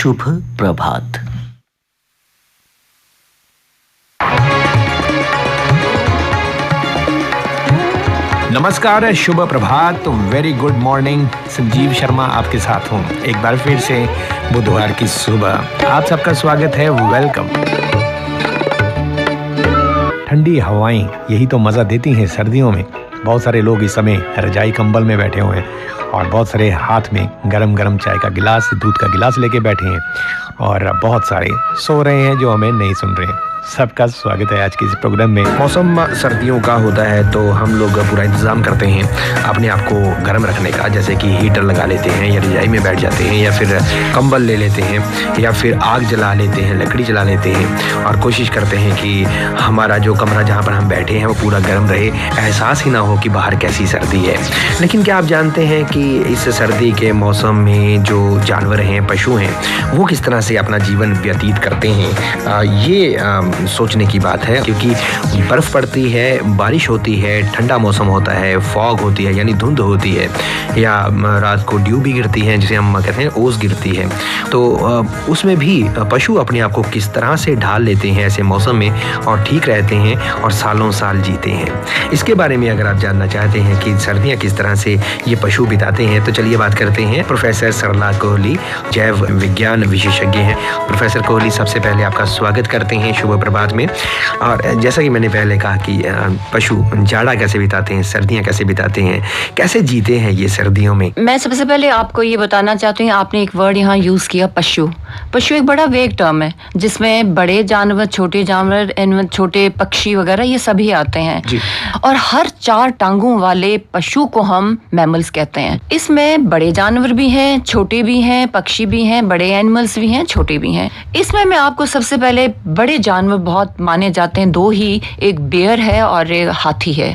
शुभ प्रभात। नमस्कार, शुभ प्रभात, very good morning. Sanjeev Sharma आपके साथ हूँ एक बार फिर से बुधवार की सुबह। आप सबका स्वागत है, वेलकम। ठंडी हवाएं यही तो मज़ा देती हैं सर्दियों में। बहुत सारे लोग इस समय रजाई कंबल में बैठे हुए हैं और बहुत सारे हाथ में गरम गरम चाय का गिलास, दूध का गिलास लेके बैठे हैं और बहुत सारे सो रहे हैं जो हमें नहीं सुन रहे हैं। सबका स्वागत है आज के इस प्रोग्राम में। मौसम सर्दियों का होता है तो हम लोग पूरा इंतज़ाम करते हैं अपने आप को गर्म रखने का, जैसे कि हीटर लगा लेते हैं या रजाई में बैठ जाते हैं या फिर कंबल ले लेते हैं या फिर आग जला लेते हैं, लकड़ी जला लेते हैं और कोशिश करते हैं कि हमारा जो कमरा जहाँ पर हम बैठे हैं वो पूरा गर्म रहे, एहसास ही ना हो कि बाहर कैसी सर्दी है। लेकिन क्या आप जानते हैं कि इस सर्दी के मौसम में जो जानवर हैं, पशु हैं, वो किस तरह से अपना जीवन व्यतीत करते हैं? ये सोचने की बात है, क्योंकि बर्फ़ पड़ती है, बारिश होती है, ठंडा मौसम होता है, फॉग होती है यानी धुंध होती है, या रात को ड्यू भी गिरती है जिसे हम कहते हैं ओस गिरती है। तो उसमें भी पशु अपने आप को किस तरह से ढाल लेते हैं ऐसे मौसम में और ठीक रहते हैं और सालों साल जीते हैं। इसके बारे में अगर आप जानना चाहते हैं कि सर्दियाँ किस तरह से ये पशु बिताते हैं तो चलिए बात करते हैं। प्रोफेसर सरला कोहली जैव विज्ञान विशेषज्ञ हैं। प्रोफेसर कोहली, सबसे पहले आपका स्वागत करते हैं शुभ प्रभात में। और जैसा कि मैंने पहले कहा कि पशु जाड़ा कैसे बिताते हैं, सर्दियाँ कैसे बिताते हैं, कैसे जीते हैं ये सर्दियों में। मैं सबसे पहले आपको ये बताना चाहती हूँ, आपने एक वर्ड यहाँ यूज़ किया, पशु। पशु एक बड़ा वेग टर्म है जिसमें बड़े जानवर, छोटे जानवर, छोटे पक्षी वगैरह ये सभी आते हैं जी। और हर 4 टांगों वाले पशु को हम मैमल्स कहते हैं। इसमें बड़े जानवर भी हैं, छोटे भी हैं, पक्षी भी हैं, बड़े एनिमल्स भी हैं, छोटे भी हैं। इसमें मैं आपको सबसे पहले बड़े जानवर बहुत माने जाते हैं, 2 ही, एक बेयर है और एक हाथी है।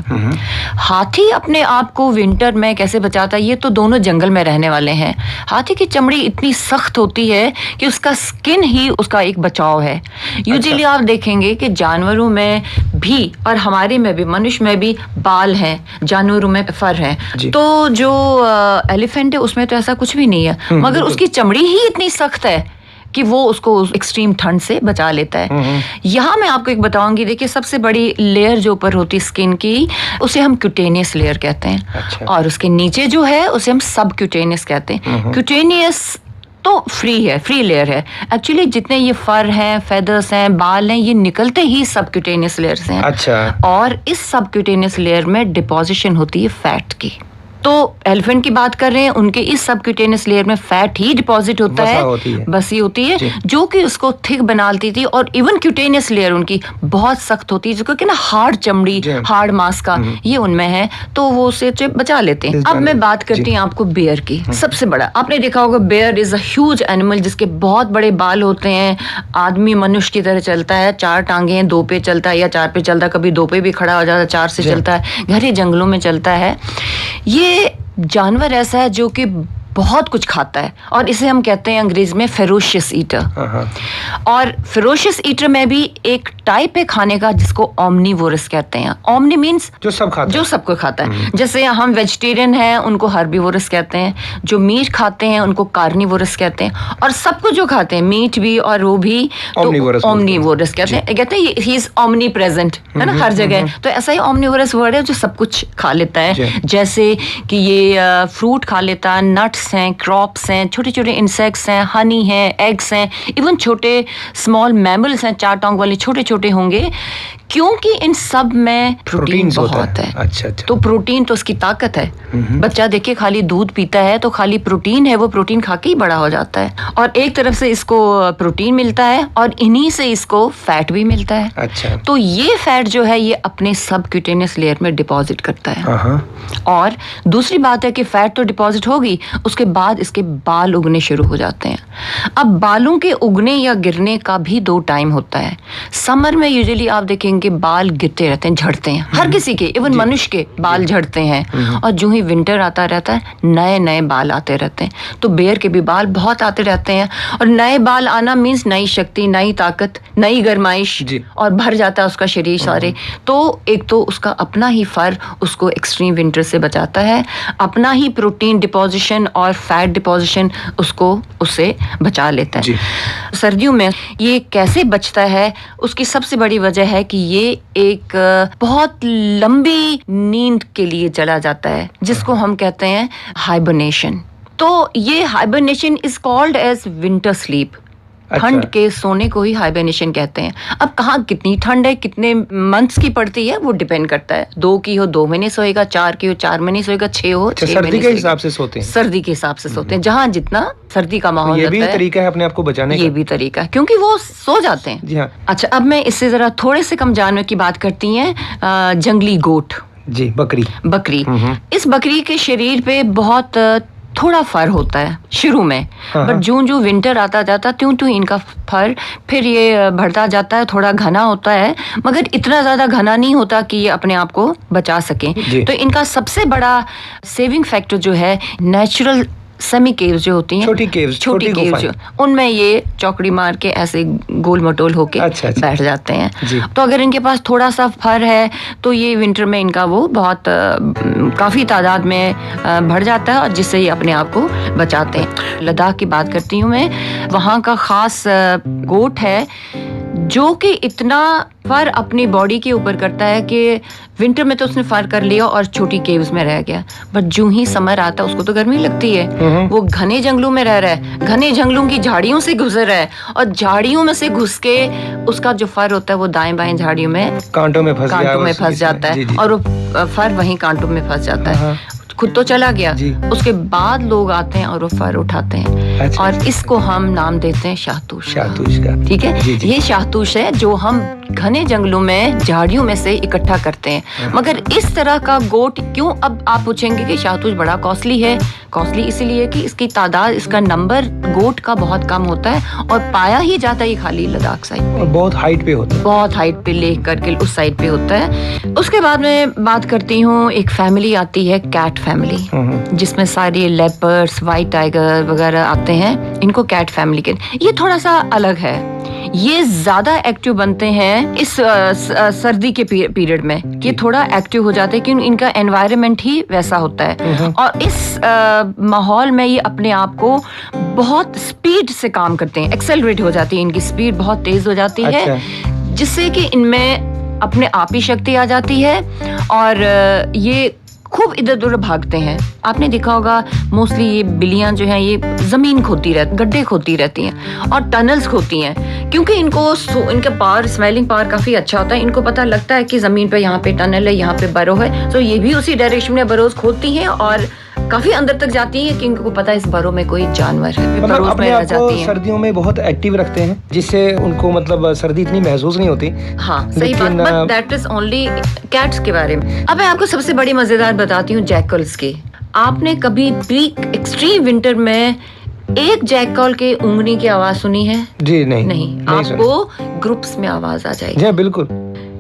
हाथी अपने आप को विंटर में कैसे बचाता है? ये तो दोनों जंगल में रहने वाले हैं। हाथी की चमड़ी इतनी सख्त होती है कि उसका स्किन ही उसका एक बचाव है। यूजुअली आप देखेंगे कि जानवरों में भी और हमारे में भी, मनुष्य में भी बाल हैं, जानवरों में फर है। तो जो एलिफेंट है उसमें तो ऐसा कुछ भी नहीं है, मगर उसकी चमड़ी ही इतनी सख्त है कि वो उसको एक्सट्रीम ठंड से बचा लेता है। यहाँ मैं आपको एक बताऊंगी, देखिए सबसे बड़ी लेयर जो ऊपर होती है स्किन की, उसे हम क्यूटेनियस लेयर कहते हैं। अच्छा। और उसके नीचे जो है उसे हम सब क्यूटेनियस कहते हैं। क्यूटेनियस तो फ्री लेयर है। एक्चुअली जितने ये फर हैं, फेदर्स हैं, बाल हैं, ये निकलते ही सब क्यूटेनियस लेयर से हैं। अच्छा। और इस सब क्यूटेनियस लेयर में डिपोजिशन होती है फैट की। तो एलिफेंट की बात कर रहे हैं, उनके इस सबक्यूटेनियस लेयर में फैट ही डिपॉजिट होता है, बसी होती है जो कि उसको थिक बनाती थी। और इवन क्यूटेनियस लेयर उनकी बहुत सख्त होती है, जो कि ना हार्ड चमड़ी, हार्ड मांस का ये उनमें है, तो वो उसे बचा लेते हैं। अब मैं बात करती हूँ आपको बेयर की। सबसे बड़ा आपने देखा होगा, bear is a huge animal जिसके बहुत बड़े बाल होते हैं, आदमी मनुष्य की तरह चलता है, 4 टांगे हैं, 2 पे चलता है या 4 पे चलता है, कभी 2 पे भी खड़ा हो जाता है, 4 से चलता है, घने जंगलों में चलता है। ये जानवर ऐसा है जो कि बहुत कुछ खाता है और इसे हम कहते हैं अंग्रेजी में फेरोशियस ईटर। और फेरोशियस ईटर में भी एक टाइप है खाने का जिसको ओमनीवोरस कहते हैं। ओमनी मीन्स जो सब खाता है, जो सबको खाता है। जैसे हम वेजिटेरियन हैं उनको हर्बीवोरस कहते हैं, जो मीट खाते हैं उनको कार्निवोरस कहते हैं, और सबको जो खाते हैं मीट भी और वो भी ओमनीवोरस कहते हैं। कहते हैं ही इज ओमनी प्रेजेंट, है ना, हर जगह। तो ऐसा ही ओमनीवोरस वर्ड है जो सब कुछ खा लेता है, जैसे कि ये फ्रूट खा लेता है, नट्स हैं, क्रॉप्स हैं, छोटे छोटे इंसेक्ट्स हैं, हनी हैं, एग्स हैं, इवन छोटे स्मॉल मैमल्स हैं, 4 टांग वाले छोटे छोटे होंगे, क्योंकि इन सब में प्रोटीन बहुत है। अच्छा। तो प्रोटीन तो उसकी ताकत है। बच्चा देखिए खाली दूध पीता है तो खाली प्रोटीन है, वो प्रोटीन खा के ही बड़ा हो जाता है। और एक तरफ से इसको प्रोटीन मिलता है और इन्हीं से इसको फैट भी मिलता है। अच्छा। तो ये फैट जो है ये अपने सबक्यूटेनियस लेयर में डिपॉजिट करता है। और दूसरी बात है कि फैट तो डिपॉजिट होगी, उसके बाद इसके बाल उगने शुरू हो जाते हैं। अब बालों के उगने या गिरने का भी 2 टाइम होता है। समर में यूजुअली आप देखेंगे के बाल गिरते रहते हैं, झड़ते हैं, हर किसी के, इवन मनुष्य के बाल झड़ते हैं। और जो ही विंटर आता रहता है नए नए बाल आते रहते हैं। तो बेयर के भी बाल बहुत आते रहते हैं, और नए बाल आना मीन्स नई शक्ति, नई ताकत, नई गरमाइश, और भर जाता है उसका शरीर सारे। तो एक तो उसका अपना ही फर उसको एक्सट्रीम विंटर से बचाता है, अपना ही प्रोटीन डिपोजिशन और फैट डिपोजिशन उससे बचा लेता है। सर्दियों में ये कैसे बचता है, उसकी सबसे बड़ी वजह है कि ये एक बहुत लंबी नींद के लिए चला जाता है, जिसको हम कहते हैं हाइबरनेशन। तो ये hibernation is called as winter sleep. ठंड के सोने को ही हाइबरनेशन कहते हैं। अब कहाँ कितनी ठंड है, कितने मंथ्स की पड़ती है, वो डिपेंड करता है। 2 की हो 2 महीने सोएगा, 4 की हो 4 महीने सोएगा, 6 हो 6 महीने। सर्दी के हिसाब से सोते हैं। सर्दी के हिसाब से सोते हैं, जहाँ जितना सर्दी का माहौल रहता है। ये भी तरीका है अपने आप को बचाने का। ये भी तरीका है, क्योंकि वो सो जाते हैं। जी हाँ। अच्छा, अब मैं इससे जरा थोड़े से कम जानवर की बात करती हैं। जंगली गोट, जी, बकरी। इस बकरी के शरीर पे बहुत थोड़ा फर होता है शुरू में, बट जो विंटर आता जाता त्यों इनका फर फिर ये बढ़ता जाता है, थोड़ा घना होता है, मगर इतना ज्यादा घना नहीं होता कि ये अपने आप को बचा सके। तो इनका सबसे बड़ा सेविंग फैक्टर जो है नेचुरल सेमी केव्स जो होती हैं, छोटी केव्स जो, उनमें ये चौकड़ी मार के ऐसे गोल मटोल होके बैठ जाते हैं। तो अगर इनके पास थोड़ा सा फर है तो ये विंटर में इनका वो बहुत काफी तादाद में बढ़ जाता है, और जिससे ये अपने आप को बचाते हैं। लद्दाख की बात करती हूँ मैं, वहाँ का खास गोट है जो कि इतना फर अपनी बॉडी के ऊपर करता है कि विंटर में तो उसने फर कर लिया और छोटी केव्स में रह गया, बट जो ही समर आता है उसको तो गर्मी लगती है। वो घने जंगलों में रह रहा है, घने जंगलों की झाड़ियों से गुजर रहा है, और झाड़ियों में से घुस के उसका जो फर होता है वो दाएं बाएं झाड़ियों में कांटों में फंस जाता है, और वो फर वहीं कांटों में फंस जाता है। खुद तो चला गया, उसके बाद लोग आते हैं और वो फर उठाते हैं। और इसको हम नाम देते हैं शाहतूश का। ठीक है, ये शाहतूश है जो हम घने जंगलों में झाड़ियों में से इकट्ठा करते हैं। मगर इस तरह का गोट क्यों, अब आप पूछेंगे कि शाहतूश बड़ा कॉस्टली है। कॉस्टली इसलिए कि इसकी तादाद, इसका नंबर गोट का बहुत कम होता है, और पाया ही जाता है खाली लद्दाख साइड, और बहुत हाइट पे होता है, बहुत हाइट पे ले करके उस साइड पे होता है। उसके बाद में बात करती हूँ, एक फैमिली आती है कैट फैमिली, जिसमें सारे लेपर्ड्स, व्हाइट टाइगर वगैरह आते हैं। इनको कैट फैमिली के, ये थोड़ा सा अलग है। ये ज्यादा एक्टिव बनते हैं इस सर्दी के पीरियड में, कि थोड़ा एक्टिव हो जाते हैं कि इनका एनवायरनमेंट ही वैसा होता है, और इस माहौल में ये अपने आप को बहुत स्पीड से काम करते हैं, एक्सेलरेट हो जाती है, इनकी स्पीड बहुत तेज हो जाती है, जिससे कि इनमें अपने आप ही शक्ति आ जाती है, और ये खूब इधर उधर भागते हैं। आपने देखा होगा मोस्टली ये बिल्लियां जो हैं ये जमीन खोती रहती, गड्ढे खोती रहती हैं और टनल्स खोती हैं, क्योंकि इनके पावर, स्मेलिंग पावर काफी अच्छा होता है। इनको पता लगता है कि जमीन पे यहाँ पे टनल है, यहाँ पे बरो है, तो ये भी उसी डायरेक्शन में बरोज खोदती हैं और काफी अंदर तक जाती हैं, कि इनको पता है इस बरो में कोई जानवर है। मतलब अपने आप को सर्दियों में बहुत एक्टिव रखते हैं, जिससे उनको मतलब सर्दी इतनी महसूस नहीं होती। हाँ, सही बात, but that is only cats के बारे में। अब मैं आपको सबसे बड़ी मजेदार बताती हूँ जैकल्स की। आपने कभी भी एक्सट्रीम विंटर में एक जैकल के ऊँगने की आवाज सुनी है? जी नहीं आपको ग्रुप्स में आवाज आ जाएगी। जी बिल्कुल,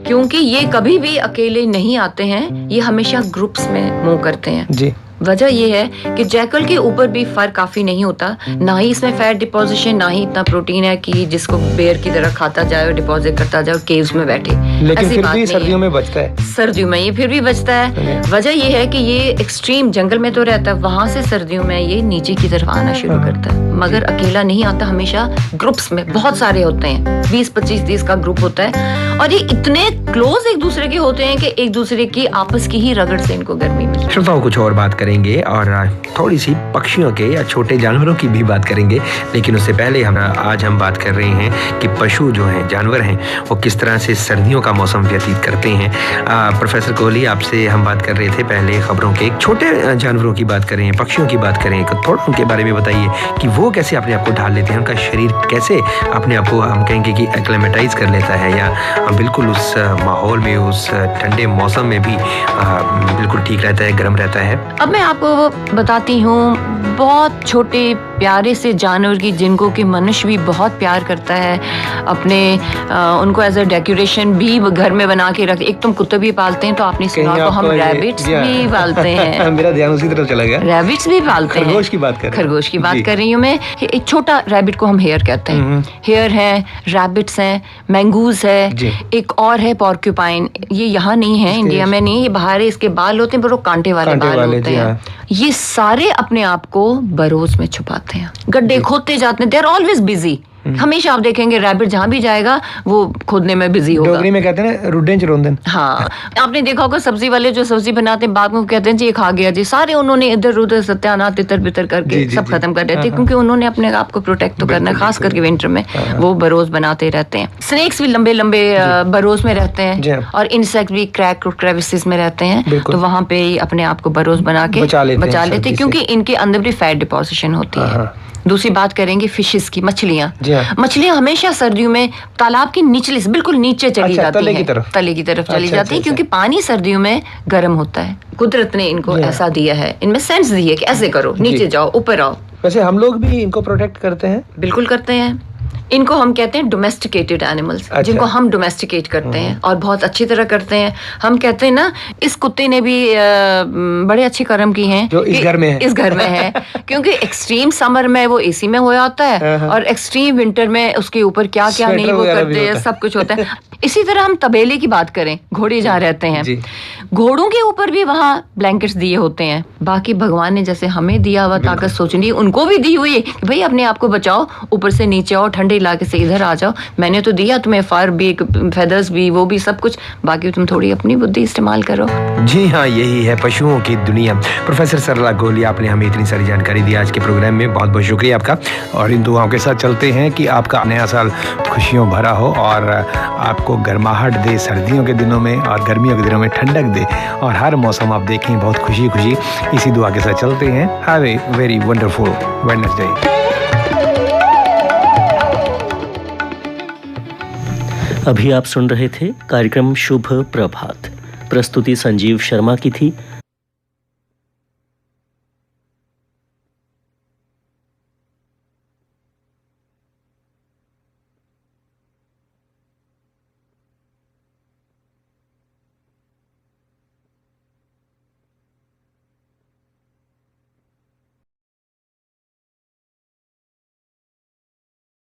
क्योंकि ये कभी भी अकेले नहीं आते हैं, ये हमेशा ग्रुप्स में मूव करते हैं। जी, वजह ये है कि जैकल के ऊपर भी फर काफी नहीं होता, ना ही इसमें फैट डिपोजिशन, ना ही इतना प्रोटीन है कि जिसको बेयर की तरह खाता जाए और डिपॉजिट करता जाए और केव्स में बैठे। लेकिन फिर भी सर्दियों में बचता है। सर्दियों में ये फिर भी बचता है। वजह ये है कि ये एक्सट्रीम जंगल में तो रहता है, वहां से सर्दियों में ये नीचे की तरफ आना शुरू करता है, मगर अकेला नहीं आता, हमेशा ग्रुप्स में बहुत सारे होते हैं, 20-25-30 का ग्रुप होता है, और ये इतने क्लोज एक दूसरे के होते हैं कि एक दूसरे की आपस की ही रगड़ से इनको गर्मी मिलती है। श्रोताओं, कुछ और बात करेंगे और थोड़ी सी पक्षियों के या छोटे जानवरों की भी बात करेंगे, लेकिन उससे पहले आज हम बात कर रहे हैं कि पशु जो हैं, जानवर हैं, वो किस तरह से सर्दियों का मौसम व्यतीत करते हैं। प्रोफेसर कोहली, आपसे हम बात कर रहे थे पहले खबरों के, छोटे जानवरों की बात करें, पक्षियों की बात करें, थोड़ा उनके बारे में बताइए कि वो कैसे अपने आप को ढाल लेते हैं, उनका शरीर कैसे अपने आप को, हम कहेंगे कि एक्लेमेटाइज कर लेता है, या बिल्कुल उस माहौल में, उस ठंडे मौसम में भी बिल्कुल ठीक रहता है, गर्म रहता है। अब मैं आपको बताती हूँ बहुत छोटे प्यारे से जानवर की, जिनको कि मनुष्य भी बहुत प्यार करता है, अपने उनको एज अ डेकोरेशन भी घर में बना के रखते। एक तुम कुत्ते भी पालते हैं, तो आपने सुना तो हम रैबिट्स भी पालते हैं। मेरा ध्यान उसी तरफ चला गया। रैबिट्स भी पालते हैं। खरगोश की बात कर रही हूँ मैं। एक छोटा रैबिट को हम हेयर कहते हैं। हेयर है, रैबिट्स हैं, मैंगूज है, एक और है पॉर्क्यूपाइन। ये यहाँ नहीं है, इंडिया में नहीं, ये बाहर है। इसके बाल होते हैं पर वो कांटे वाले बाल होते हैं। ये सारे अपने आप को वो बरोज में छुपाते हैं, गड्ढे खोदते जाते हैं। They are always busy. हमेशा आप देखेंगे रैबिट जहाँ भी जाएगा वो खोदने में बिजी होगा। डोगरी में कहते हैं रुडें चरोंदन। हाँ, आपने देखा होगा सब्जी वाले जो सब्जी बनाते हैं बाद में कहते हैं जी ये खा गया जी, सारे उन्होंने इधर उधर सत्यानाश तितर बितर करके सब खत्म कर देते हैं, क्योंकि उन्होंने अपने आप को प्रोटेक्ट तो करना है, खास करके विंटर में वो बरोज बनाते रहते हैं। स्नेक्स भी लंबे लंबे बरोज में रहते हैं और इंसेक्ट भी क्रैक और क्रेविसेस में रहते हैं, तो वहां पे अपने आप को बरोज बना के बचा लेते हैं, क्योंकि इनके अंदर भी फैट डिपोजिशन होती है। दूसरी बात करेंगे फिशेस की, मछलियां। मछलियां हमेशा सर्दियों में तालाब के निचले से बिल्कुल नीचे चली जाती हैं, तले की तरफ चली जाती है, क्योंकि पानी सर्दियों में गर्म होता है। कुदरत ने इनको ऐसा दिया है, इनमें सेंस दी है कि ऐसे करो, नीचे जाओ ऊपर आओ। वैसे हम लोग भी इनको प्रोटेक्ट करते हैं। बिल्कुल करते हैं। इनको हम कहते हैं डोमेस्टिकेटेड एनिमल्स, जिनको हम डोमेस्टिकेट करते हैं और बहुत अच्छी तरह करते हैं। हम कहते हैं ना, इस कुत्ते ने भी बड़े अच्छे कर्म किए हैं जो इस घर में है। इस घर में है क्योंकि एक्सट्रीम समर में वो एसी में होया होता है और एक्सट्रीम विंटर में उसके ऊपर क्या क्या नहीं वो करते हैं, सब कुछ होता है। इसी तरह हम तबेले की बात करें, घोड़े जहाँ रहते हैं, घोड़ों के ऊपर भी वहाँ ब्लैंकेट्स दिए होते हैं। बाकी भगवान ने जैसे हमें दिया हुआ ताकत सोचनी, उनको भी दी हुई है कि भाई अपने आप को बचाओ, ऊपर से नीचे आओ, ठंडे इलाके से इधर आ जाओ। मैंने तो दिया तुम्हें फर भी, फेदर्स भी, वो भी सब कुछ, बाकी तुम थोड़ी अपनी बुद्धि इस्तेमाल करो। जी हाँ, यही है पशुओं की दुनिया। प्रोफेसर सरला गोली, आपने हमें इतनी सारी जानकारी दी आज के प्रोग्राम में, बहुत बहुत शुक्रिया आपका। और इन दुआओं के साथ चलते हैं कि आपका नया साल खुशियों भरा हो और आपको गर्माहट दे सर्दियों के दिनों में और गर्मियों के दिनों में ठंडक दे, और हर मौसम आप देखें बहुत खुशी खुशी। इसी दुआ के साथ चलते हैं। Have a very wonderful Wednesday. अभी आप सुन रहे थे कार्यक्रम शुभ प्रभात। प्रस्तुति संजीव शर्मा की थी।